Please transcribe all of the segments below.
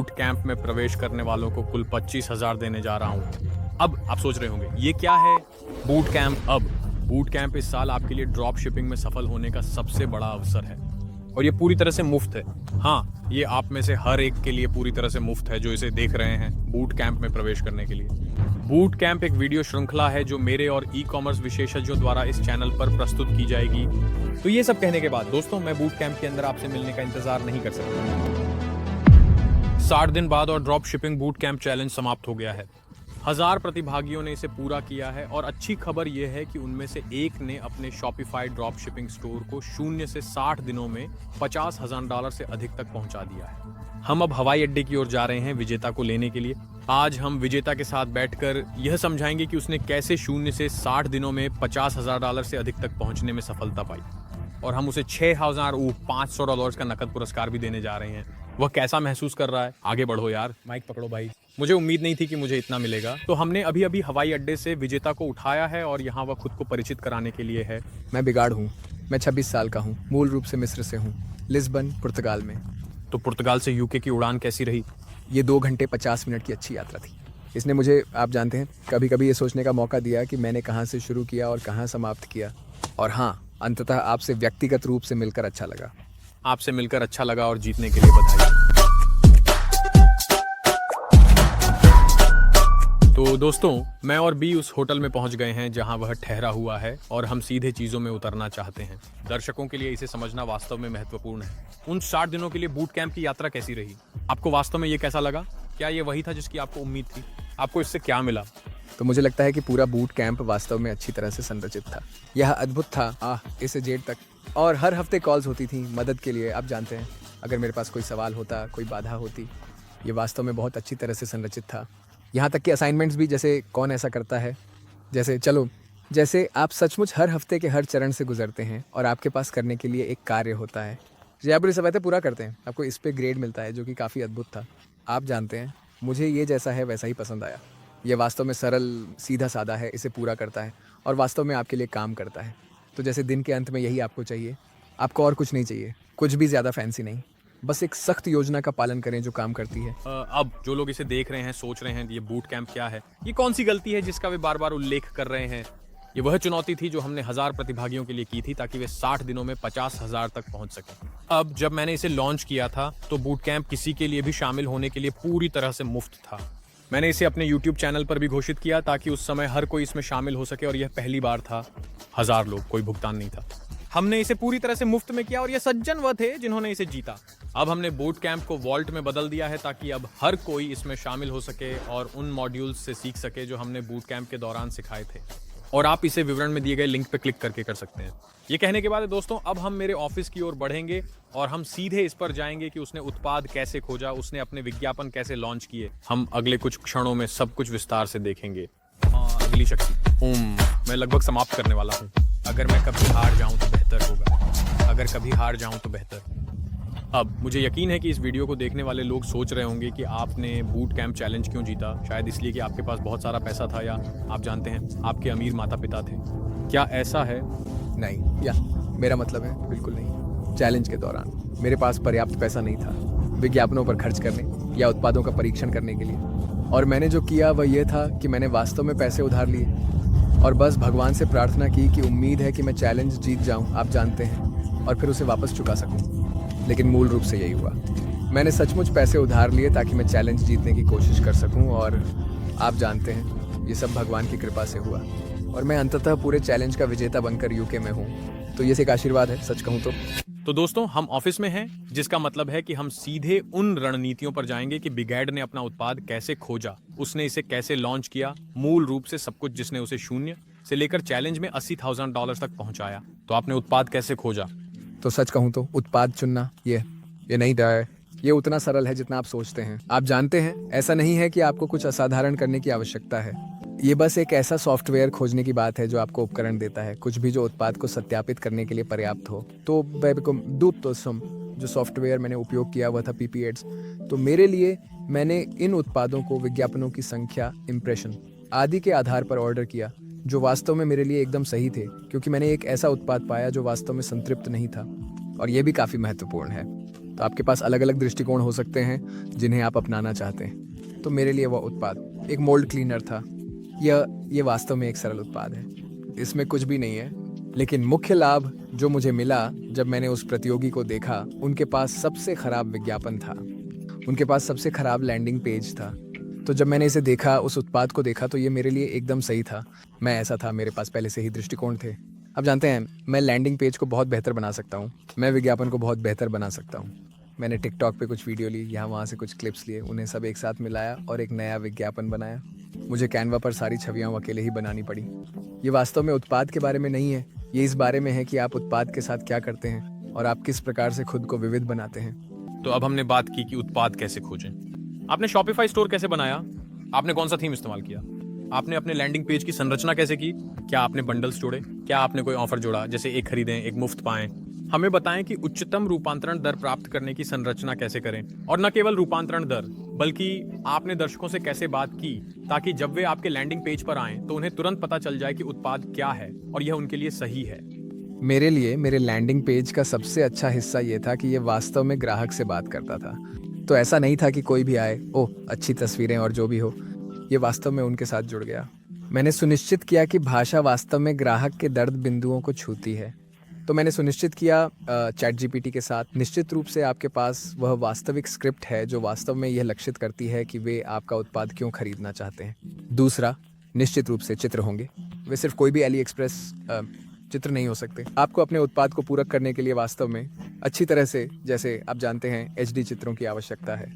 Boot camp में प्रवेश करने वालों को कुल 25,000 देने जा रहा हूँ। अब आप सोच रहे होंगे ये क्या है बूट कैंप। अब बूट कैंप इस साल आपके लिए ड्रॉप शिपिंग में सफल होने का सबसे बड़ा अवसर है और ये पूरी तरह से मुफ्त है। हाँ, ये आप में से हर एक के लिए पूरी तरह से मुफ्त है जो इसे देख रहे हैं बूट कैंप में प्रवेश करने के लिए। बूट कैंप एक वीडियो श्रृंखला है जो मेरे और ई कॉमर्स विशेषज्ञों द्वारा इस चैनल पर प्रस्तुत की जाएगी। तो ये सब कहने के बाद दोस्तों, मैं बूट कैंप के अंदर आपसे मिलने का इंतजार नहीं कर सकता। 60 दिन बाद और drop shipping boot camp challenge समाप्त हो गया है। 1000 प्रतिभागियों ने इसे पूरा किया है और अच्छी खबर यह है कि उनमें से एक ने अपने शॉपिफाई ड्रॉप शिपिंग स्टोर को 0 से 60 दिनों में $50,000 से अधिक तक पहुंचा दिया है। हम अब हवाई अड्डे की ओर जा रहे हैं विजेता को लेने के लिए। आज हम विजेता के साथ बैठकर यह समझाएंगे कि उसने कैसे 0 से 60 दिनों में $50,000 से अधिक तक पहुंचने में सफलता पाई और हम उसे $500 का नकद पुरस्कार भी देने जा रहे हैं। वह कैसा महसूस कर रहा है? आगे बढ़ो यार, माइक पकड़ो भाई। मुझे उम्मीद नहीं थी कि मुझे इतना मिलेगा। तो हमने अभी अभी हवाई अड्डे से विजेता को उठाया है और यहाँ वह खुद को परिचित कराने के लिए है। मैं बिगाड़ हूँ। मैं 26 साल का हूँ। मूल रूप से मिस्र से हूँ, लिस्बन, पुर्तगाल में। तो पुर्तगाल से यूके की उड़ान कैसी रही? ये 2 घंटे 50 मिनट की अच्छी यात्रा थी। इसने मुझे, आप जानते हैं, कभी कभी ये सोचने का मौका दिया कि मैंने कहाँ से शुरू किया और कहाँ समाप्त किया। और हाँ, अंततः आपसे व्यक्तिगत रूप से मिलकर अच्छा लगा। आपसे मिलकर अच्छा लगा और जीतने के लिए बधाई। तो दोस्तों, मैं और बी उस होटल में पहुंच गए हैं जहां वह ठहरा हुआ है और हम सीधे चीजों में उतरना चाहते हैं। दर्शकों के लिए इसे समझना वास्तव में महत्वपूर्ण है। उन 60 दिनों के लिए बूट कैंप की यात्रा कैसी रही? आपको वास्तव में ये कैसा लगा? क्या ये वही था जिसकी आपको उम्मीद थी? आपको इससे क्या मिला? तो मुझे लगता है कि पूरा बूट कैंप वास्तव में अच्छी तरह से संरचित था। यह अद्भुत था इसे जेड तक। और हर हफ्ते कॉल्स होती थी मदद के लिए। आप जानते हैं, अगर मेरे पास कोई सवाल होता, कोई बाधा होती। ये वास्तव में बहुत अच्छी तरह से संरचित था। यहाँ तक कि असाइनमेंट्स भी, जैसे कौन ऐसा करता है, जैसे आप सचमुच हर हफ्ते के हर चरण से गुजरते हैं और आपके पास करने के लिए एक कार्य होता है। आप ये सब पूरा करते हैं, आपको इस पे ग्रेड मिलता है, जो कि काफ़ी अद्भुत था। आप जानते हैं, मुझे ये जैसा है वैसा ही पसंद आया। ये वास्तव में सरल, सीधा साधा है, इसे पूरा करता है और वास्तव में आपके लिए काम करता है। तो जैसे दिन के अंत में यही आपको चाहिए। आपको और कुछ नहीं चाहिए, कुछ भी ज़्यादा फैंसी नहीं। बस एक सख्त योजना का पालन करें जो काम करती है। अब जो लोग इसे देख रहे हैं सोच रहे हैं ये बूट कैंप क्या है, ये कौन सी गलती है जिसका वे बार बार उल्लेख कर रहे हैं। ये वह चुनौती थी जो हमने 1000 प्रतिभागियों के लिए की थी ताकि वे 60 दिनों में 50,000 तक पहुंच सकें। अब जब मैंने इसे लॉन्च किया था तो बूट कैंप किसी के लिए भी शामिल होने के लिए पूरी तरह से मुफ्त था। मैंने इसे अपने YouTube चैनल पर भी घोषित किया ताकि उस समय हर कोई इसमें शामिल हो सके और यह पहली बार था। 1000 लोग, कोई भुगतान नहीं था। हमने इसे पूरी तरह से मुफ्त में किया और ये सज्जन वह थे जिन्होंने इसे जीता। अब हमने बूट कैंप को वॉल्ट में बदल दिया है ताकि अब हर कोई इसमें शामिल हो सके और उन मॉड्यूल्स से सीख सके जो हमने बूट कैंप के दौरान सिखाए थे। और आप इसे विवरण में दिए गए लिंक पर क्लिक करके कर सकते हैं। ये कहने के बाद दोस्तों, अब हम मेरे ऑफिस की ओर बढ़ेंगे और हम सीधे इस पर जाएंगे कि उसने उत्पाद कैसे खोजा, उसने अपने विज्ञापन कैसे लॉन्च किए। हम अगले कुछ क्षणों में सब कुछ विस्तार से देखेंगे। अगली शक्ति मैं लगभग समाप्त करने वाला हूँ। अगर मैं कभी हार जाऊं तो बेहतर होगा। अगर कभी हार जाऊं तो बेहतर। अब मुझे यकीन है कि इस वीडियो को देखने वाले लोग सोच रहे होंगे कि आपने बूट कैंप चैलेंज क्यों जीता। शायद इसलिए कि आपके पास बहुत सारा पैसा था या आप जानते हैं आपके अमीर माता पिता थे। क्या ऐसा है? नहीं, या मेरा मतलब है बिल्कुल नहीं। चैलेंज के दौरान मेरे पास पर्याप्त पैसा नहीं था विज्ञापनों पर खर्च करने या उत्पादों का परीक्षण करने के लिए। और मैंने जो किया वह यह था कि मैंने वास्तव में पैसे उधार लिए और बस भगवान से प्रार्थना की कि उम्मीद है कि मैं चैलेंज जीत जाऊं, आप जानते हैं, और फिर उसे वापस चुका सकूं। लेकिन मूल रूप से यही हुआ। मैंने सचमुच पैसे उधार लिए ताकि मैं चैलेंज जीतने की कोशिश कर सकूं और आप जानते हैं, ये सब भगवान की कृपा से हुआ और मैं अंततः पूरे चैलेंज का विजेता बनकर यूके में हूँ। तो ये एक आशीर्वाद है, सच कहूँ तो दोस्तों, हम ऑफिस में हैं, जिसका मतलब है कि हम सीधे उन रणनीतियों पर जाएंगे कि बिगैड ने अपना उत्पाद कैसे खोजा, उसने इसे कैसे लॉन्च किया, मूल रूप से सब कुछ जिसने उसे 0 से लेकर चैलेंज में $80,000 तक पहुंचाया। तो आपने उत्पाद कैसे खोजा? तो सच कहूँ तो उत्पाद चुनना ये नहीं है। ये उतना सरल है जितना आप सोचते हैं। आप जानते हैं, ऐसा नहीं है कि आपको कुछ असाधारण करने की आवश्यकता है। ये बस एक ऐसा सॉफ्टवेयर खोजने की बात है जो आपको उपकरण देता है, कुछ भी जो उत्पाद को सत्यापित करने के लिए पर्याप्त हो। तो जो सॉफ्टवेयर मैंने उपयोग किया वह था PP Ads। तो मेरे लिए मैंने इन उत्पादों को विज्ञापनों की संख्या, इंप्रेशन आदि के आधार पर ऑर्डर किया, जो वास्तव में मेरे लिए एकदम सही थे, क्योंकि मैंने एक ऐसा उत्पाद पाया जो वास्तव में संतृप्त नहीं था। और ये भी काफ़ी महत्वपूर्ण है। तो आपके पास अलग अलग दृष्टिकोण हो सकते हैं जिन्हें आप अपनाना चाहते हैं। तो मेरे लिए वह उत्पाद एक मोल्ड क्लीनर था। ये वास्तव में एक सरल उत्पाद है, इसमें कुछ भी नहीं है, लेकिन मुख्य लाभ जो मुझे मिला जब मैंने उस प्रतियोगी को देखा, उनके पास सबसे खराब विज्ञापन था, उनके पास सबसे खराब लैंडिंग पेज था। तो जब मैंने इसे देखा, उस उत्पाद को देखा, तो ये मेरे लिए एकदम सही था। मैं ऐसा था, मेरे पास पहले से ही दृष्टिकोण थे। अब जानते हैं, मैं लैंडिंग पेज को बहुत बेहतर बना सकता हूँ, मैं विज्ञापन को बहुत बेहतर बना सकता हूँ। मैंने टिकटॉक पे कुछ वीडियो ली, यहाँ वहाँ से कुछ क्लिप्स लिए, उन्हें सब एक साथ मिलाया और एक नया विज्ञापन बनाया। मुझे कैनवा पर सारी छवियाँ अकेले ही बनानी पड़ी। ये वास्तव में उत्पाद के बारे में नहीं है, ये इस बारे में है कि आप उत्पाद के साथ क्या करते हैं और आप किस प्रकार से खुद को विविध बनाते हैं। तो अब हमने बात की कि उत्पाद कैसे खोजें। आपने शॉपिफाई स्टोर कैसे बनाया, आपने कौन सा थीम इस्तेमाल किया, आपने अपने लैंडिंग पेज की संरचना कैसे की, क्या आपने बंडल्स जोड़े, क्या आपने कोई ऑफर जोड़ा, जैसे एक खरीदें एक मुफ्त पाएं। हमें बताएं कि उच्चतम रूपांतरण दर प्राप्त करने की संरचना कैसे करें, और न केवल रूपांतरण दर बल्कि आपने दर्शकों से कैसे बात की ताकि जब वे आपके लैंडिंग पेज पर आएं तो उन्हें तुरंत पता चल जाए कि उत्पाद क्या है और यह उनके लिए सही है। मेरे लिए मेरे लैंडिंग पेज का सबसे अच्छा हिस्सा ये था कि ये वास्तव में ग्राहक से बात करता था। तो ऐसा नहीं था कि कोई भी आए, ओह अच्छी तस्वीरें और जो भी हो, ये वास्तव में उनके साथ जुड़ गया। मैंने सुनिश्चित किया कि भाषा वास्तव में ग्राहक के दर्द बिंदुओं को छूती है। तो मैंने सुनिश्चित किया चैट जीपीटी के साथ, निश्चित रूप से आपके पास वह वास्तविक स्क्रिप्ट है जो वास्तव में यह लक्षित करती है कि वे आपका उत्पाद क्यों खरीदना चाहते हैं। दूसरा, निश्चित रूप से चित्र होंगे। वे सिर्फ कोई भी AliExpress चित्र नहीं हो सकते। आपको अपने उत्पाद को पूरक करने के लिए वास्तव में अच्छी तरह से, जैसे आप जानते हैं, HD चित्रों की आवश्यकता है।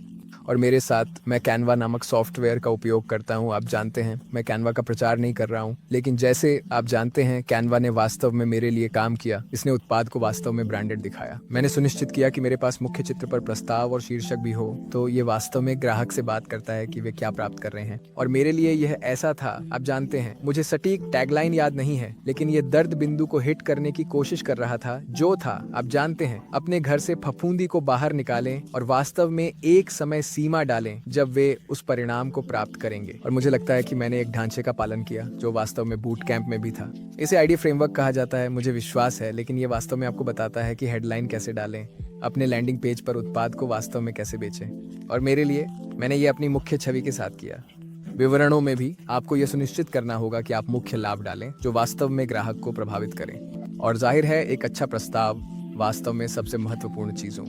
और मेरे साथ मैं कैनवा नामक सॉफ्टवेयर का उपयोग करता हूं। आप जानते हैं, मैं कैनवा का प्रचार नहीं कर रहा हूं, लेकिन जैसे आप जानते हैं, कैनवा ने वास्तव में मेरे लिए काम किया। इसने उत्पाद को वास्तव में ब्रांडेड दिखाया। मैंने सुनिश्चित किया कि मेरे पास मुख्य चित्र पर प्रस्ताव और शीर्षक भी हो, तो ये वास्तव में ग्राहक से बात करता है कि वे क्या प्राप्त कर रहे हैं। और मेरे लिए यह ऐसा था, आप जानते हैं, मुझे सटीक टैगलाइन याद नहीं है, लेकिन ये दर्द बिंदु को हिट करने की कोशिश कर रहा था, जो था, आप जानते हैं, अपने घर से फफूंदी को बाहर निकालें और वास्तव में एक समय सीमा डालें जब वे उस परिणाम को प्राप्त करेंगे। और मुझे लगता है कि मैंने एक ढांचे का पालन किया जो वास्तव में बूट कैंप में भी था। इसे आईडी फ्रेमवर्क कहा जाता है, मुझे विश्वास है, लेकिन ये वास्तव में आपको बताता है कि हेडलाइन कैसे डालें, अपने लैंडिंग पेज पर उत्पाद को वास्तव में कैसे बेचें। और मेरे लिए, मैंने ये अपनी मुख्य छवि के साथ किया। विवरणों में भी आपको यह सुनिश्चित करना होगा कि आप मुख्य लाभ डालें जो वास्तव में ग्राहक को प्रभावित करें। और जाहिर है, एक अच्छा प्रस्ताव वास्तव में सबसे महत्वपूर्ण चीजों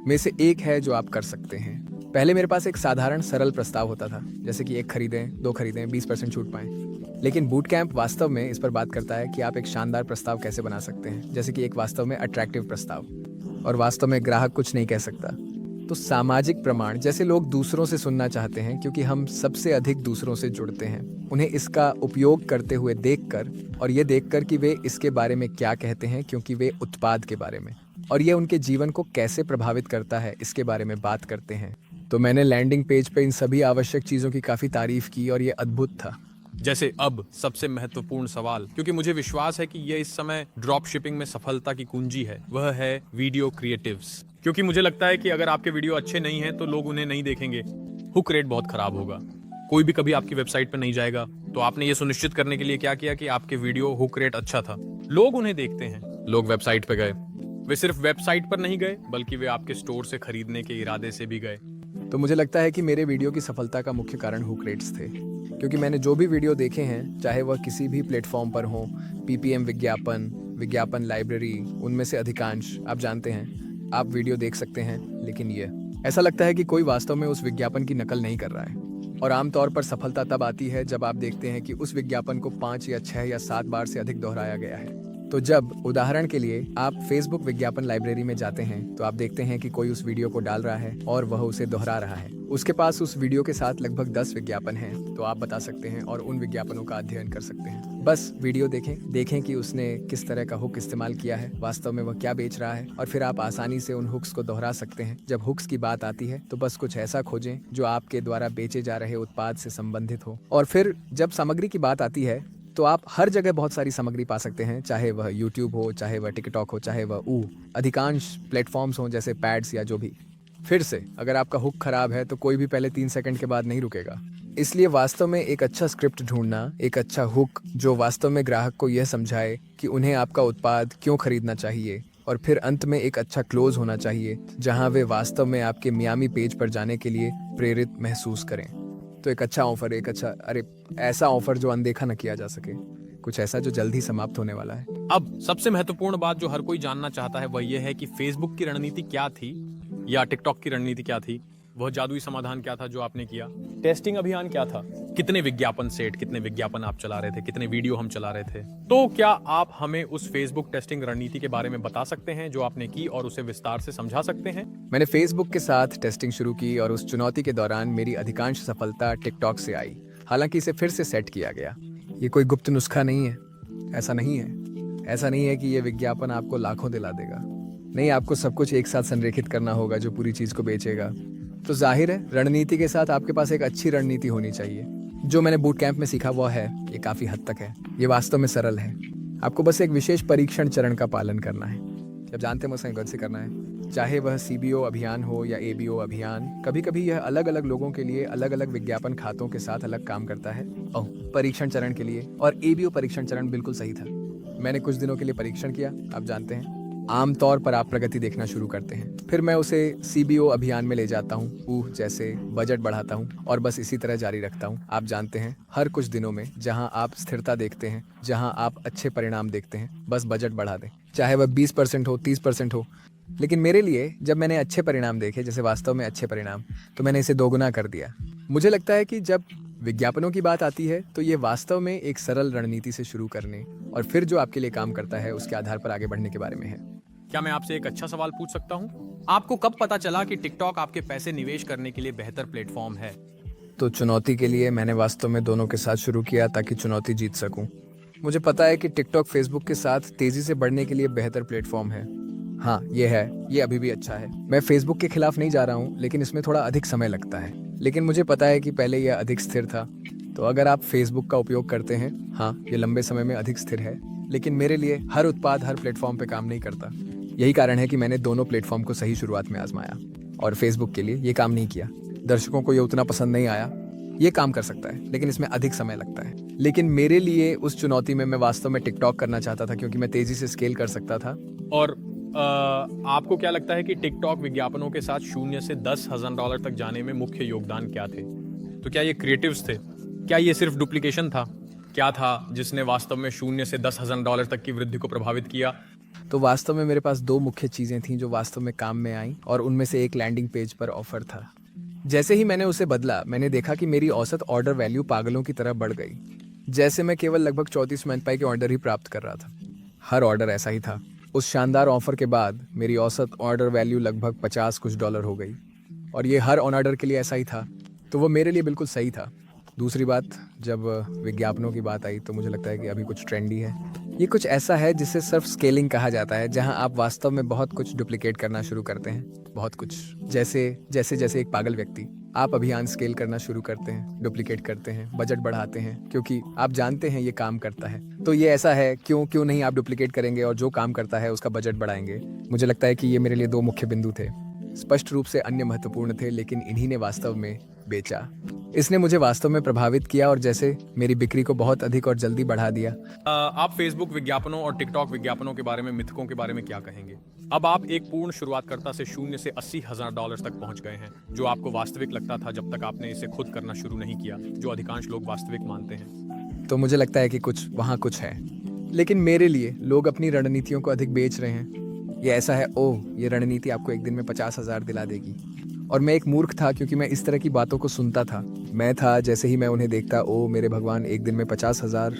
में से एक है जो आप कर सकते हैं। पहले मेरे पास एक साधारण सरल प्रस्ताव होता था, जैसे कि 1 खरीदें, 2 खरीदें, 20% छूट पाएं। लेकिन बूट कैंप वास्तव में इस पर बात करता है कि आप एक शानदार प्रस्ताव कैसे बना सकते हैं, जैसे कि एक वास्तव में अट्रैक्टिव प्रस्ताव। और वास्तव में ग्राहक कुछ नहीं कह सकता। तो सामाजिक प्रमाण, जैसे लोग दूसरों से सुनना चाहते हैं क्योंकि हम सबसे अधिक दूसरों से जुड़ते हैं, उन्हें इसका उपयोग करते हुए देखकर, और ये देखकर कि वे इसके बारे में क्या कहते हैं, क्योंकि वे उत्पाद के बारे में और ये उनके जीवन को कैसे प्रभावित करता है इसके बारे में बात करते हैं। तो मैंने लैंडिंग पेज पे इन सभी आवश्यक चीजों की काफी तारीफ की और ये अद्भुत था। जैसे अब सबसे महत्वपूर्ण सवाल, क्योंकि मुझे विश्वास है कि यह इस समय ड्रॉप शिपिंग में सफलता की कुंजी है, वह है वीडियो क्रिएटिव्स। क्योंकि मुझे लगता है कि अगर आपके वीडियो अच्छे नहीं हैं तो लोग उन्हें नहीं देखेंगे, हुक रेट बहुत खराब होगा, कोई भी कभी आपकी वेबसाइट पर नहीं जाएगा। तो आपने ये सुनिश्चित करने के लिए क्या किया कि आपके वीडियो हुक रेट अच्छा था, लोग उन्हें देखते हैं, लोग वेबसाइट पे गए। वे सिर्फ वेबसाइट पर नहीं गए बल्कि वे आपके स्टोर से खरीदने के इरादे से भी गए। तो मुझे लगता है कि मेरे वीडियो की सफलता का मुख्य कारण हुक रेट्स थे, क्योंकि मैंने जो भी वीडियो देखे हैं, चाहे वह किसी भी प्लेटफॉर्म पर हो, PPM विज्ञापन, विज्ञापन लाइब्रेरी, उनमें से अधिकांश, आप जानते हैं, आप वीडियो देख सकते हैं, लेकिन ये ऐसा लगता है कि कोई वास्तव में उस विज्ञापन की नकल नहीं कर रहा है। और आमतौर पर सफलता तब आती है जब आप देखते हैं कि उस विज्ञापन को 5 या 6 या 7 बार से अधिक दोहराया गया है। तो जब, उदाहरण के लिए, आप फेसबुक विज्ञापन लाइब्रेरी में जाते हैं तो आप देखते हैं कि कोई उस वीडियो को डाल रहा है और वह उसे दोहरा रहा है। उसके पास उस वीडियो के साथ लगभग 10 विज्ञापन हैं, तो आप बता सकते हैं और उन विज्ञापनों का अध्ययन कर सकते हैं। बस वीडियो देखें कि उसने किस तरह का हुक इस्तेमाल किया है, वास्तव में वह क्या बेच रहा है, और फिर आप आसानी से उन हुक्स को दोहरा सकते हैं। जब हुक्स की बात आती है तो बस कुछ ऐसा खोजें जो आपके द्वारा बेचे जा रहे उत्पाद से संबंधित हो। और फिर जब सामग्री की बात आती है तो आप हर जगह बहुत सारी सामग्री पा सकते हैं, चाहे वह YouTube हो, चाहे वह टिकटॉक हो, चाहे वह अधिकांश प्लेटफॉर्म्स हो जैसे पैड्स या जो भी। फिर से, अगर आपका हुक खराब है तो कोई भी पहले 3 सेकंड के बाद नहीं रुकेगा। इसलिए वास्तव में एक अच्छा स्क्रिप्ट ढूंढना, एक अच्छा हुक जो वास्तव में ग्राहक को यह समझाए कि उन्हें आपका उत्पाद क्यों खरीदना चाहिए, और फिर अंत में एक अच्छा क्लोज होना चाहिए जहां वे वास्तव में आपके मियामी पेज पर जाने के लिए प्रेरित महसूस करें। तो एक अच्छा ऑफर, एक अच्छा ऐसा ऑफर जो अनदेखा न किया जा सके, कुछ ऐसा जो जल्द ही समाप्त होने वाला है। अब सबसे महत्वपूर्ण बात जो हर कोई जानना चाहता है वह यह है कि फेसबुक की रणनीति क्या थी या टिकटॉक की रणनीति क्या थी, वह जादुई समाधान क्या था जो आपने किया, टेस्टिंग अभियान क्या था, कितने विज्ञापन सेट, कितने विज्ञापन आप चला रहे थे, कितने वीडियो हम चला रहे थे। तो क्या आप हमें उस फेसबुक टेस्टिंग रणनीति के बारे में बता सकते हैं जो आपने की और उसे विस्तार से समझा सकते हैं? मैंने फेसबुक के साथ टेस्टिंग शुरू की और उस चुनौती के दौरान मेरी अधिकांश सफलता टिकटॉक से आई। हालांकि इसे फिर से सेट किया गया। ये कोई गुप्त नुस्खा नहीं है, ऐसा नहीं है। ऐसा नहीं है कि ये विज्ञापन आपको लाखों दिला देगा। नहीं, आपको सब कुछ एक साथ संरेखित करना होगा जो पूरी चीज को बेचेगा। तो जाहिर है रणनीति के साथ आपके पास एक अच्छी रणनीति होनी चाहिए। जो मैंने बूट कैंप में सीखा वो है, ये काफी हद तक है। ये वास्तव में सरल है। आपको बस एक विशेष परीक्षण चरण का पालन करना है। जब जानते हैं मुझसे गलत से करना है, चाहे वह सीबीओ अभियान हो या एबीओ अभियान। कभी कभी यह अलग अलग लोगों के लिए अलग अलग विज्ञापन खातों के साथ अलग काम करता है। परीक्षण चरण के लिए और एबीओ परीक्षण चरण बिल्कुल सही था। मैंने कुछ दिनों के लिए परीक्षण किया। आप जानते हैं, आमतौर पर आप प्रगति देखना शुरू करते हैं, फिर मैं उसे सीबीओ अभियान में ले जाता हूँ, जैसे बजट बढ़ाता हूँ और बस इसी तरह जारी रखता हूँ। आप जानते हैं, हर कुछ दिनों में जहाँ आप स्थिरता देखते हैं, जहाँ आप अच्छे परिणाम देखते हैं, बस बजट बढ़ा दें, चाहे वह 20% हो, 30% हो। लेकिन मेरे लिए जब मैंने अच्छे परिणाम देखे, जैसे वास्तव में अच्छे परिणाम, तो मैंने इसे दोगुना कर दिया। मुझे लगता है कि जब विज्ञापनों की बात आती है तो ये वास्तव में एक सरल रणनीति से शुरू करने और फिर जो आपके लिए काम करता है उसके आधार पर आगे बढ़ने के बारे में है। क्या मैं आपसे एक अच्छा सवाल पूछ सकता हूँ? आपको कब पता चला कि टिकटॉक आपके पैसे निवेश करने के लिए बेहतर प्लेटफॉर्म है? तो चुनौती के लिए मैंने वास्तव में दोनों के साथ शुरू किया ताकि चुनौती जीत सकूं। मुझे पता है कि टिकटॉक फेसबुक के साथ तेजी से बढ़ने के लिए बेहतर प्लेटफॉर्म है। हाँ, ये है, ये अभी भी अच्छा है। मैं फेसबुक के खिलाफ नहीं जा रहा हूँ, लेकिन इसमें थोड़ा अधिक समय लगता है। लेकिन मुझे पता है कि पहले यह अधिक स्थिर था। तो अगर आप फेसबुक का उपयोग करते हैं, हाँ, ये लंबे समय में अधिक स्थिर है। लेकिन मेरे लिए हर उत्पाद हर प्लेटफॉर्म पे काम नहीं करता। यही कारण है कि मैंने दोनों प्लेटफॉर्म को सही शुरुआत में आजमाया और फेसबुक के लिए ये काम नहीं किया। दर्शकों को ये उतना पसंद नहीं आया। ये काम कर सकता है, लेकिन इसमें अधिक समय लगता है। लेकिन मेरे लिए उस चुनौती में मैं वास्तव में टिकटॉक करना चाहता था, क्योंकि मैं तेजी से स्केल कर सकता था। और आपको क्या लगता है कि टिकटॉक विज्ञापनों के साथ $0 से $10,000 तक जाने में मुख्य योगदान क्या थे? तो क्या ये क्रिएटिव्स थे? क्या ये सिर्फ डुप्लीकेशन था? क्या था जिसने वास्तव में $0 से $10,000 तक की वृद्धि को प्रभावित किया? तो वास्तव में मेरे पास दो मुख्य चीजें थीं जो वास्तव में काम में आईं, और उनमें से एक लैंडिंग पेज पर ऑफर था। जैसे ही मैंने उसे बदला, मैंने देखा कि मेरी औसत ऑर्डर वैल्यू पागलों की तरह बढ़ गई। जैसे मैं केवल लगभग 34 मिनट के ऑर्डर ही प्राप्त कर रहा था। हर ऑर्डर ऐसा ही था। उस शानदार ऑफर के बाद मेरी औसत ऑर्डर वैल्यू लगभग $50 हो गई, और ये हर ऑन ऑर्डर के लिए ऐसा ही था। तो वो मेरे लिए बिल्कुल सही था। दूसरी बात, जब विज्ञापनों की बात आई तो मुझे लगता है कि अभी कुछ ट्रेंडी है। ये कुछ ऐसा है जिसे सिर्फ स्केलिंग कहा जाता है, जहां आप वास्तव में बहुत कुछ डुप्लीकेट करना शुरू करते हैं। बहुत कुछ, जैसे एक पागल व्यक्ति। आप अभियान स्केल करना शुरू करते हैं, डुप्लीकेट करते हैं, बजट बढ़ाते हैं, क्योंकि आप जानते हैं ये काम करता है। तो ये ऐसा है, क्यों नहीं आप डुप्लीकेट करेंगे और जो काम करता है उसका बजट बढ़ाएंगे। मुझे लगता है कि ये मेरे लिए दो मुख्य बिंदु थे। स्पष्ट रूप से अन्य महत्वपूर्ण थे, लेकिन इन्हीं ने वास्तव में बेचा। इसने मुझे वास्तव में प्रभावित किया और जैसे मेरी बिक्री को बहुत अधिक और जल्दी बढ़ा दिया। आप फेसबुक विज्ञापनों और टिकटॉक विज्ञापनों के बारे में मिथकों के बारे में क्या कहेंगे? अब आप एक पूर्ण शुरुआतकर्ता से $0 से $80,000 तक पहुंच गए हैं, जो आपको वास्तविक लगता था जब तक आपने इसे खुद करना शुरू नहीं किया, जो अधिकांश लोग वास्तविक मानते हैं। तो मुझे लगता है कि वहाँ कुछ है। लेकिन मेरे लिए लोग अपनी रणनीतियों को अधिक बेच रहे हैं। ये ऐसा है, ये रणनीति आपको एक दिन में 50,000 दिला देगी। और मैं एक मूर्ख था, क्योंकि मैं इस तरह की बातों को सुनता था। मैं था, जैसे ही मैं उन्हें देखता, मेरे भगवान, एक दिन में 50,000।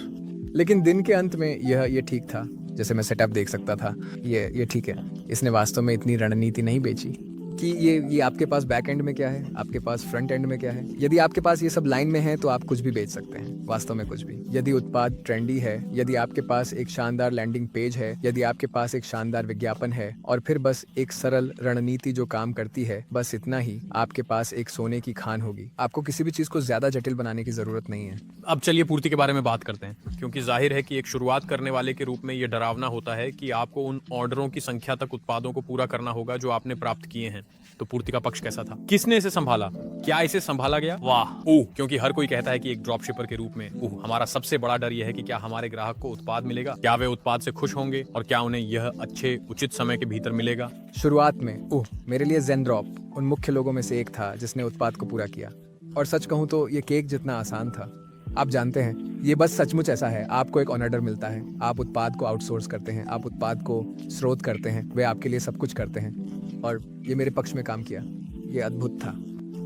लेकिन दिन के अंत में ये ठीक था। जैसे मैं सेटअप देख सकता था, ये ठीक है। इसने वास्तव में इतनी रणनीति नहीं बेची कि ये आपके पास बैक एंड में क्या है, आपके पास फ्रंट एंड में क्या है। यदि आपके पास ये सब लाइन में है तो आप कुछ भी बेच सकते हैं, वास्तव में कुछ भी। यदि उत्पाद ट्रेंडी है, यदि आपके पास एक शानदार लैंडिंग पेज है, यदि आपके पास एक शानदार विज्ञापन है, और फिर बस एक सरल रणनीति जो काम करती है, बस इतना ही, आपके पास एक सोने की खान होगी। आपको किसी भी चीज को ज्यादा जटिल बनाने की जरूरत नहीं है। अब चलिए पूर्ति के बारे में बात करते हैं, क्योंकि जाहिर है कि एक शुरुआत करने वाले के रूप में ये डरावना होता है कि आपको उन ऑर्डरों की संख्या तक उत्पादों को पूरा करना होगा जो आपने प्राप्त किए हैं। तो पूर्ति का पक्ष कैसा था? किसने इसे संभाला? क्या इसे संभाला गया? वाह! ओह, क्योंकि हर कोई कहता है कि एक ड्रॉप शिपर के रूप में हमारा सबसे बड़ा डर यह है कि क्या हमारे ग्राहक को उत्पाद मिलेगा, क्या वे उत्पाद से खुश होंगे और क्या उन्हें यह अच्छे उचित समय के भीतर मिलेगा। शुरुआत में मेरे लिए ज़ेनड्रॉप उन मुख्य लोगों में से एक था जिसने उत्पाद को पूरा किया। और सच कहूँ तो ये केक जितना आसान था। आप जानते हैं, ये बस सचमुच ऐसा है। आपको एक ऑर्डर मिलता है, आप उत्पाद को आउटसोर्स करते हैं, आप उत्पाद को स्रोत करते हैं, वे आपके लिए सब कुछ करते हैं। और ये मेरे पक्ष में काम किया। ये अद्भुत था।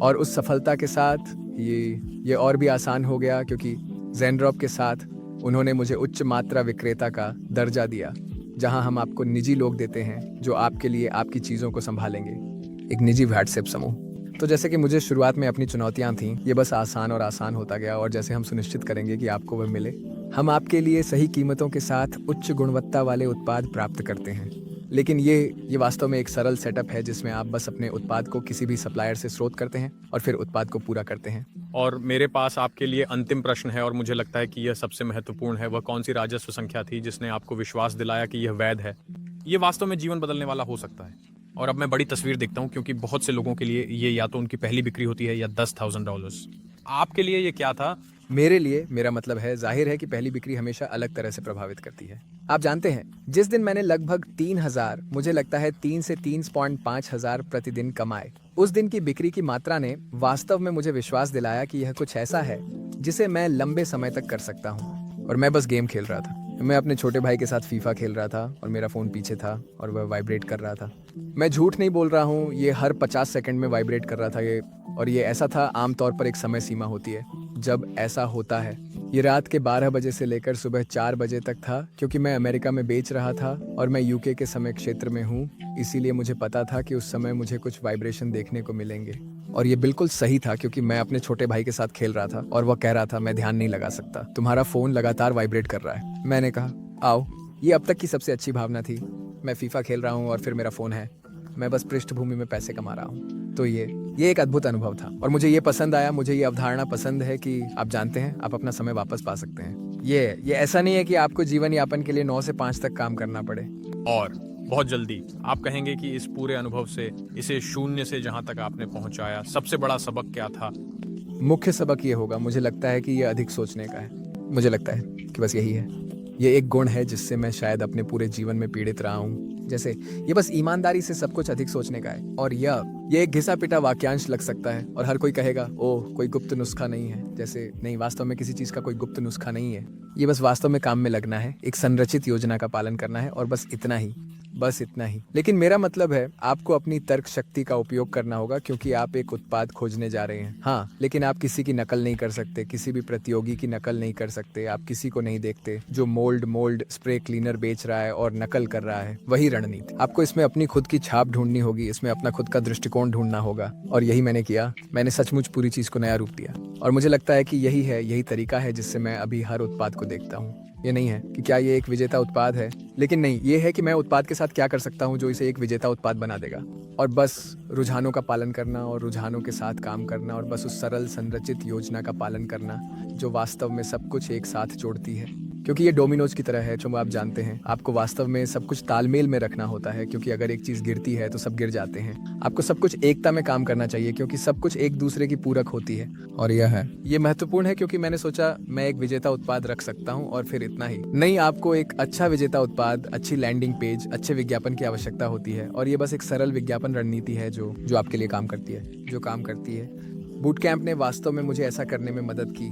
और उस सफलता के साथ ये और भी आसान हो गया, क्योंकि ज़ेनड्रॉप के साथ उन्होंने मुझे उच्च मात्रा विक्रेता का दर्जा दिया, जहां हम आपको निजी लोग देते हैं जो आपके लिए आपकी चीज़ों को संभालेंगे। एक निजी व्हाट्सएप समूह। तो जैसे कि मुझे शुरुआत में अपनी चुनौतियां थीं, ये बस आसान और आसान होता गया। और जैसे हम सुनिश्चित करेंगे कि आपको वह मिले, हम आपके लिए सही कीमतों के साथ उच्च गुणवत्ता वाले उत्पाद प्राप्त करते हैं। लेकिन ये वास्तव में एक सरल सेटअप है जिसमें आप बस अपने उत्पाद को किसी भी सप्लायर से स्रोत करते हैं और फिर उत्पाद को पूरा करते हैं। और मेरे पास आपके लिए अंतिम प्रश्न है, और मुझे लगता है कि यह सबसे महत्वपूर्ण है। वह कौन सी राजस्व संख्या थी जिसने आपको विश्वास दिलाया कि यह वैध है? ये वास्तव में जीवन बदलने वाला हो सकता है। और अब मैं बड़ी तस्वीर देखता हूँ, क्योंकि बहुत से लोगों के लिए ये या तो उनकी पहली बिक्री होती है या $10,000। आपके लिए ये क्या था? मेरे लिए, मेरा मतलब है, जाहिर है कि पहली बिक्री हमेशा अलग तरह से प्रभावित करती है। आप जानते हैं, जिस दिन मैंने लगभग 3,000, मुझे लगता है 3 से 3.5 हजार प्रतिदिन कमाए, उस दिन की बिक्री की मात्रा ने वास्तव में मुझे विश्वास दिलाया कि यह कुछ ऐसा है जिसे मैं लंबे समय तक कर सकता हूँ। और मैं बस गेम खेल रहा था। मैं अपने छोटे भाई के साथ फीफा खेल रहा था और मेरा फ़ोन पीछे था और वह वाइब्रेट कर रहा था। मैं झूठ नहीं बोल रहा हूँ, ये हर 50 सेकंड में वाइब्रेट कर रहा था ये। और ये ऐसा था, आमतौर पर एक समय सीमा होती है जब ऐसा होता है। ये रात के 12 बजे से लेकर सुबह 4 बजे तक था, क्योंकि मैं अमेरिका में बेच रहा था और मैं यूके के समय क्षेत्र में हूँ। इसीलिए मुझे पता था कि उस समय मुझे कुछ वाइब्रेशन देखने को मिलेंगे। और ये बिल्कुल सही था, क्योंकि मैं अपने छोटे भाई के साथ खेल रहा था और वह कह रहा था, मैं ध्यान नहीं लगा सकता, तुम्हारा फ़ोन लगातार वाइब्रेट कर रहा है। मैंने कहा, आओ। ये अब तक की सबसे अच्छी भावना थी। मैं फीफा खेल रहा हूँ और फिर मेरा फ़ोन है। मैं बस पृष्ठभूमि में पैसे कमा रहा हूँ। तो ये एक अद्भुत अनुभव था और मुझे ये पसंद आया। मुझे ये अवधारणा पसंद है कि आप जानते हैं, आप अपना समय वापस पा सकते हैं। ये ऐसा नहीं है कि आपको जीवन यापन के लिए 9 से 5 तक काम करना पड़े। और बहुत जल्दी आप कहेंगे कि इस पूरे अनुभव से, इसे शून्य से जहां तक आपने पहुंचाया, सबसे बड़ा सबक क्या था? मुख्य सबक ये होगा, मुझे लगता है कि ये अधिक सोचने का है। मुझे लगता है कि बस यही है। ये एक गुण है जिससे मैं शायद अपने पूरे जीवन में पीड़ित रहा हूँ। जैसे ये बस ईमानदारी से सब कुछ अधिक सोचने का है। और ये एक घिसा पिटा वाक्यांश लग सकता है और हर कोई कहेगा, ओह, कोई गुप्त नुस्खा नहीं है। जैसे नहीं, वास्तव में किसी चीज का कोई गुप्त नुस्खा नहीं है। ये बस वास्तव में काम में लगना है, एक संरचित योजना का पालन करना है और बस इतना ही। लेकिन मेरा मतलब है, आपको अपनी तर्क शक्ति का उपयोग करना होगा, क्योंकि आप एक उत्पाद खोजने जा रहे हैं। हाँ, लेकिन आप किसी की नकल नहीं कर सकते, किसी भी प्रतियोगी की नकल नहीं कर सकते। आप किसी को नहीं देखते जो मोल्ड स्प्रे क्लीनर बेच रहा है और नकल कर रहा है। वही रणनीति। आपको इसमें अपनी खुद की छाप ढूंढनी होगी, इसमें अपना खुद का दृष्टिकोण ढूंढना होगा। और यही मैंने किया। मैंने सचमुच पूरी चीज को नया रूप दिया। और मुझे लगता है कि यही तरीका है जिससे मैं अभी हर उत्पाद को देखता हूँ। ये नहीं है कि क्या ये एक विजेता उत्पाद है, लेकिन नहीं, ये है कि मैं उत्पाद के साथ क्या कर सकता हूँ जो इसे एक विजेता उत्पाद बना देगा। और बस रुझानों का पालन करना और रुझानों के साथ काम करना और बस उस सरल संरचित योजना का पालन करना जो वास्तव में सब कुछ एक साथ जोड़ती है। क्योंकि ये डोमिनोज की तरह है, जो आप जानते हैं। आपको वास्तव में सब कुछ तालमेल में रखना होता है, क्योंकि अगर एक चीज गिरती है तो सब गिर जाते हैं। आपको सब कुछ एकता में काम करना चाहिए, क्योंकि सब कुछ एक दूसरे की पूरक होती है। और ये महत्वपूर्ण है, क्योंकि मैंने सोचा मैं एक विजेता उत्पाद रख सकता हूँ और फिर इतना ही नहीं। आपको एक अच्छा विजेता उत्पाद, अच्छी लैंडिंग पेज, अच्छे विज्ञापन की आवश्यकता होती है। और ये बस एक सरल विज्ञापन रणनीति है जो आपके लिए काम करती है। बूट कैंप ने वास्तव में मुझे ऐसा करने में मदद की।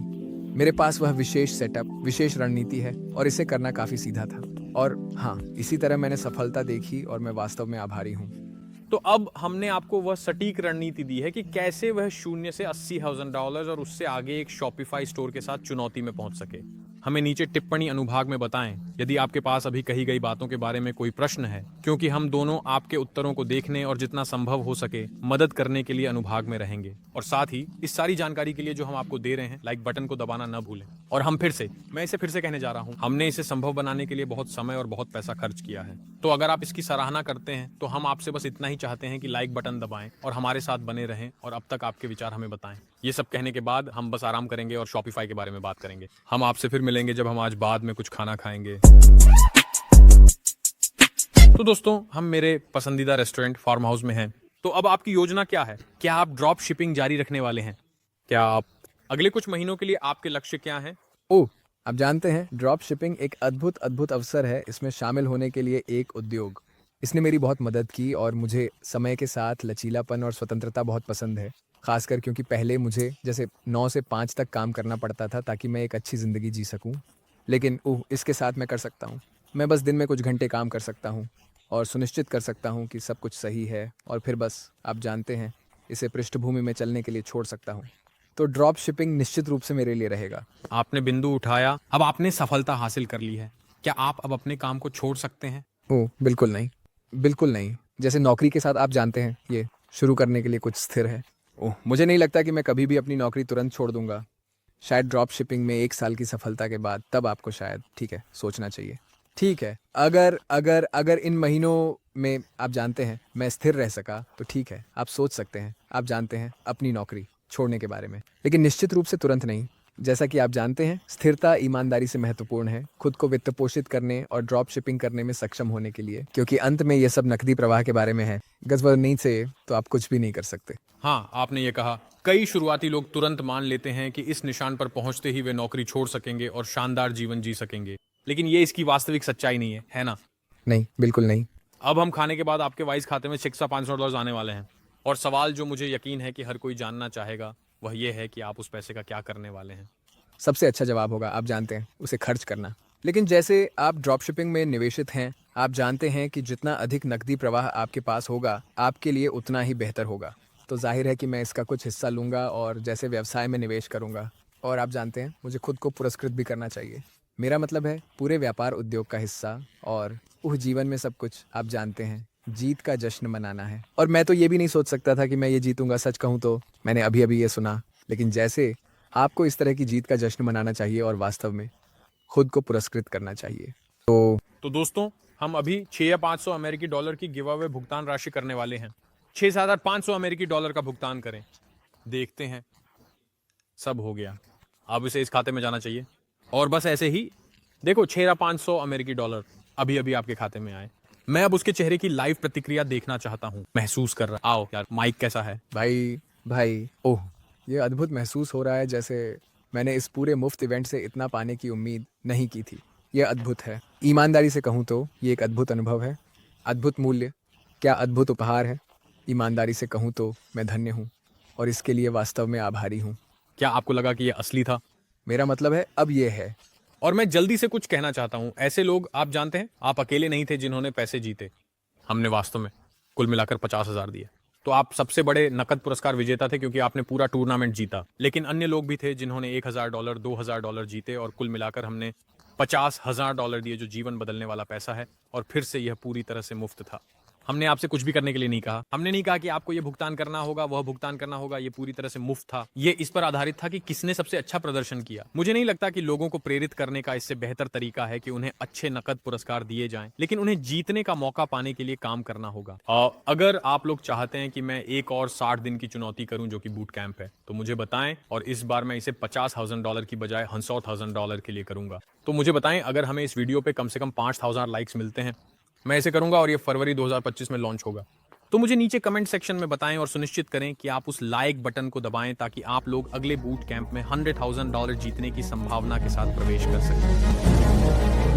मेरे पास वह विशेष सेटअप, विशेष रणनीति है और इसे करना काफी सीधा था। और हाँ, इसी तरह मैंने सफलता देखी और मैं वास्तव में आभारी हूँ। तो अब हमने आपको वह सटीक रणनीति दी है कि कैसे वह शून्य से $80,000 और उससे आगे एक शॉपिफाई स्टोर के साथ चुनौती में पहुंच सके। हमें नीचे टिप्पणी अनुभाग में बताएं यदि आपके पास अभी कही गई बातों के बारे में कोई प्रश्न है, क्योंकि हम दोनों आपके उत्तरों को देखने और जितना संभव हो सके मदद करने के लिए अनुभाग में रहेंगे। और साथ ही इस सारी जानकारी के लिए जो हम आपको दे रहे हैं, लाइक बटन को दबाना न भूलें। और मैं इसे फिर से कहने जा रहा हूँ, हमने इसे संभव बनाने के लिए बहुत समय और बहुत पैसा खर्च किया है। तो अगर आप इसकी सराहना करते हैं तो हम आपसे बस इतना ही चाहते हैं कि लाइक बटन दबाएं और हमारे साथ बने रहें और अब तक आपके विचार हमें बताएं। ये सब कहने के बाद हम बस आराम करेंगे और शॉपिफाई के बारे में बात करेंगे। हम आपसे फिर मिलेंगे जब हम आज बाद में कुछ खाना खाएंगे। तो दोस्तों, हम मेरे पसंदीदा रेस्टोरेंट फार्म हाउस में हैं। तो अब आपकी योजना क्या है? क्या आप ड्रॉप शिपिंग जारी रखने वाले हैं? क्या आप अगले कुछ महीनों के लिए आपके लक्ष्य क्या हैं? ओह, आप जानते हैं ड्रॉप शिपिंग एक अद्भुत अद्भुत अवसर है इसमें शामिल होने के लिए एक उद्योग। इसने मेरी बहुत मदद की और मुझे समय के साथ लचीलापन और स्वतंत्रता बहुत पसंद है। खासकर क्योंकि पहले मुझे जैसे 9 से 5 तक काम करना पड़ता था ताकि मैं एक अच्छी ज़िंदगी जी सकूं। लेकिन इसके साथ मैं कर सकता हूं। मैं बस दिन में कुछ घंटे काम कर सकता हूं और सुनिश्चित कर सकता हूं कि सब कुछ सही है और फिर बस आप जानते हैं इसे पृष्ठभूमि में चलने के लिए छोड़ सकता हूं। तो ड्रॉप शिपिंग निश्चित रूप से मेरे लिए रहेगा। आपने बिंदु उठाया, अब आपने सफलता हासिल कर ली है। क्या आप अब अपने काम को छोड़ सकते हैं? ओह, बिल्कुल नहीं, बिल्कुल नहीं। जैसे नौकरी के साथ आप जानते हैं ये शुरू करने के लिए कुछ स्थिर है। ओह, मुझे नहीं लगता कि मैं कभी भी अपनी नौकरी तुरंत छोड़ दूंगा। शायद ड्रॉप शिपिंग में 1 साल की सफलता के बाद तब आपको शायद ठीक है सोचना चाहिए। ठीक है, अगर अगर अगर इन महीनों में आप जानते हैं मैं स्थिर रह सका तो ठीक है, आप सोच सकते हैं आप जानते हैं अपनी नौकरी छोड़ने के बारे में, लेकिन निश्चित रूप से तुरंत नहीं। जैसा कि आप जानते हैं स्थिरता ईमानदारी से महत्वपूर्ण है खुद को वित्त पोषित करने और ड्रॉप शिपिंग करने में सक्षम होने के लिए, क्योंकि अंत में ये सब नकदी प्रवाह के बारे में है। गजबनी से तो आप कुछ भी नहीं कर सकते। हाँ, आपने ये कहा। कई शुरुआती लोग तुरंत मान लेते हैं कि इस निशान पर पहुंचते ही वे नौकरी छोड़ सकेंगे और शानदार जीवन जी सकेंगे, लेकिन ये इसकी वास्तविक सच्चाई नहीं है ना? नहीं, बिल्कुल नहीं। अब हम खाने के बाद आपके वाइस खाते में $500 आने वाले हैं, और सवाल जो मुझे यकीन है कि हर कोई जानना चाहेगा वह ये है कि आप उस पैसे का क्या करने वाले हैं। सबसे अच्छा जवाब होगा आप जानते हैं उसे खर्च करना। लेकिन जैसे आप ड्रॉप शिपिंग में निवेशित हैं, आप जानते हैं कि जितना अधिक नकदी प्रवाह आपके पास होगा आपके लिए उतना ही बेहतर होगा। तो जाहिर है कि मैं इसका कुछ हिस्सा लूँगा और जैसे व्यवसाय में निवेश करूँगा। और आप जानते हैं मुझे खुद को पुरस्कृत भी करना चाहिए। मेरा मतलब है पूरे व्यापार उद्योग का हिस्सा और जीवन में सब कुछ आप जानते हैं जीत का जश्न मनाना है। और मैं तो ये भी नहीं सोच सकता था कि मैं ये जीतूंगा। सच कहूँ तो मैंने अभी अभी ये सुना, लेकिन जैसे आपको इस तरह की जीत का जश्न मनाना चाहिए और वास्तव में खुद को पुरस्कृत करना चाहिए। तो दोस्तों, हम अभी 6 या 500 अमेरिकी डॉलर की गिव अवे भुगतान राशि करने वाले हैं। 6,500 अमेरिकी डॉलर का भुगतान करें। देखते हैं, सब हो गया। अब इसे इस खाते में जाना चाहिए और बस ऐसे ही देखो 6,500 अमेरिकी डॉलर अभी अभी आपके खाते में आए। मैं अब उसके चेहरे की लाइव प्रतिक्रिया देखना चाहता हूँ, महसूस कर रहा। आओ यार, माइक कैसा है? भाई ओह, ये अद्भुत महसूस हो रहा है जैसे मैंने इस पूरे मुफ्त इवेंट से इतना पाने की उम्मीद नहीं की थी। यह अद्भुत है। ईमानदारी से कहूँ तो ये एक अद्भुत अनुभव है। अद्भुत मूल्य, क्या अद्भुत उपहार है। ईमानदारी से कहूँ तो मैं धन्य हूँ और इसके लिए वास्तव में आभारी हूँ। क्या आपको लगा कि यह असली था? मेरा मतलब है अब ये है। और मैं जल्दी से कुछ कहना चाहता हूं। ऐसे लोग, आप जानते हैं, आप अकेले नहीं थे जिन्होंने पैसे जीते। हमने वास्तव में कुल मिलाकर 50,000 दिए। तो आप सबसे बड़े नकद पुरस्कार विजेता थे क्योंकि आपने पूरा टूर्नामेंट जीता। लेकिन अन्य लोग भी थे जिन्होंने $1,000, $2,000 जीते और कुल मिलाकर हमने $50,000 दिए, जो जीवन बदलने वाला पैसा है। और फिर से यह पूरी तरह से मुफ्त था। हमने आपसे कुछ भी करने के लिए नहीं कहा। हमने नहीं कहा कि आपको ये भुगतान करना होगा, वह भुगतान करना होगा। ये पूरी तरह से मुफ्त था। ये इस पर आधारित था कि किसने सबसे अच्छा प्रदर्शन किया। मुझे नहीं लगता कि लोगों को प्रेरित करने का इससे बेहतर तरीका है कि उन्हें अच्छे नकद पुरस्कार दिए जाएं, लेकिन उन्हें जीतने का मौका पाने के लिए काम करना होगा। अगर आप लोग चाहते हैं कि मैं एक और 60 दिन की चुनौती करूं, जो कि बूट कैंप है, तो मुझे बताएं। और इस बार मैं इसे $50,000 की बजाय $100,000 के लिए करूंगा। तो मुझे बताएं, अगर हमें इस वीडियो पे कम से कम 5,000 लाइक्स मिलते हैं, मैं इसे करूंगा और ये फरवरी 2025 में लॉन्च होगा। तो मुझे नीचे कमेंट सेक्शन में बताएं और सुनिश्चित करें कि आप उस लाइक बटन को दबाएं ताकि आप लोग अगले बूट कैंप में $100,000 जीतने की संभावना के साथ प्रवेश कर सकें।